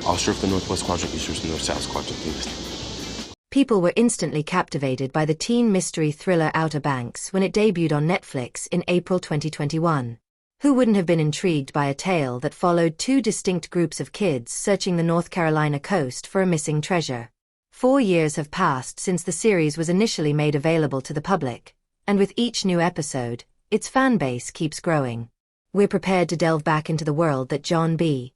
Ulster of the Northwest Quadrant, Easter of the North-South Quadrant. People were instantly captivated by the teen mystery thriller Outer Banks when it debuted on Netflix in April 2021. Who wouldn't have been intrigued by a tale that followed two distinct groups of kids searching the North Carolina coast for a missing treasure? 4 years have passed since the series was initially made available to the public, and with each new episode, its fan base keeps growing. We're prepared to delve back into the world that John B.,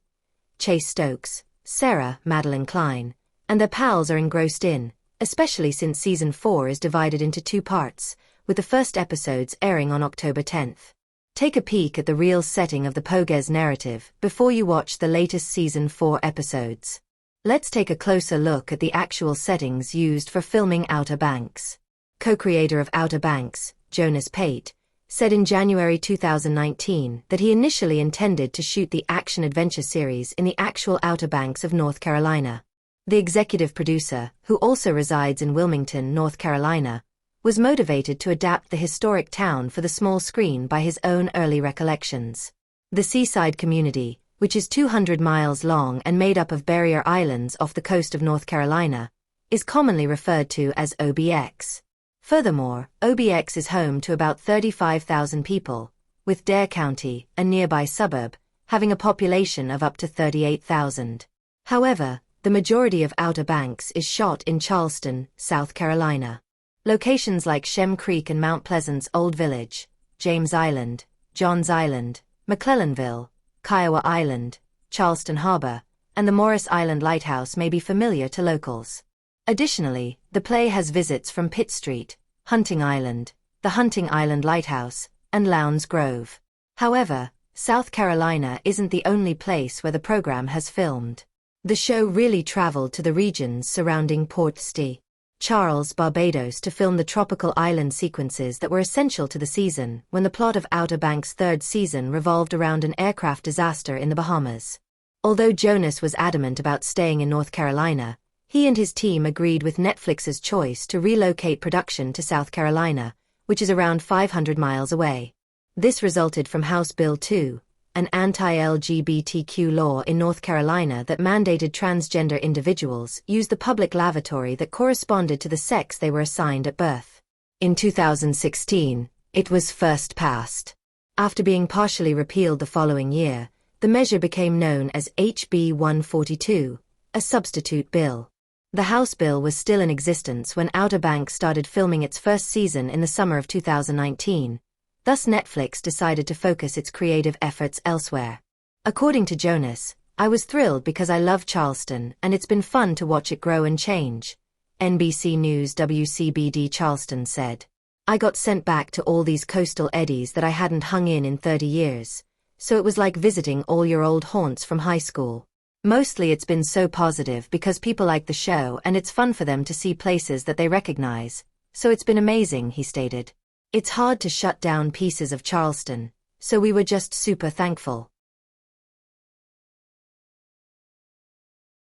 Chase Stokes, Sarah Madeline Klein, and their pals are engrossed in, especially since Season 4 is divided into 2 parts, with the first episodes airing on October 10th. Take a peek at the real setting of the Pogues narrative before you watch the latest Season 4 episodes. Let's take a closer look at the actual settings used for filming Outer Banks. Co-creator of Outer Banks, Jonas Pate, said in January 2019 that he initially intended to shoot the action-adventure series in the actual Outer Banks of North Carolina. The executive producer, who also resides in Wilmington, North Carolina, was motivated to adapt the historic town for the small screen by his own early recollections. The seaside community, which is 200 miles long and made up of barrier islands off the coast of North Carolina, is commonly referred to as OBX. Furthermore, OBX is home to about 35,000 people, with Dare County, a nearby suburb, having a population of up to 38,000. However, the majority of Outer Banks is shot in Charleston, South Carolina. Locations like Shem Creek and Mount Pleasant's Old Village, James Island, Johns Island, McClellanville, Kiowa Island, Charleston Harbor, and the Morris Island Lighthouse may be familiar to locals. Additionally, the play has visits from Pitt Street, Hunting Island, the Hunting Island Lighthouse, and Lowndes Grove. However, South Carolina isn't the only place where the program has filmed. The show really traveled to the regions surrounding Port St. Charles, Barbados to film the tropical island sequences that were essential to the season when the plot of Outer Banks' third season revolved around an aircraft disaster in the Bahamas. Although Jonas was adamant about staying in North Carolina, he and his team agreed with Netflix's choice to relocate production to South Carolina, which is around 500 miles away. This resulted from House Bill 2, an anti-LGBTQ law in North Carolina that mandated transgender individuals use the public lavatory that corresponded to the sex they were assigned at birth. In 2016, it was first passed. After being partially repealed the following year, the measure became known as HB 142, a substitute bill. The House bill was still in existence when Outer Banks started filming its first season in the summer of 2019. Thus Netflix decided to focus its creative efforts elsewhere. According to Jonas, "I was thrilled because I love Charleston and it's been fun to watch it grow and change," NBC News WCBD Charleston said. "I got sent back to all these coastal eddies that I hadn't hung in 30 years, so it was like visiting all your old haunts from high school. Mostly it's been so positive because people like the show and it's fun for them to see places that they recognize, so it's been amazing," he stated. "It's hard to shut down pieces of Charleston, so we were just super thankful."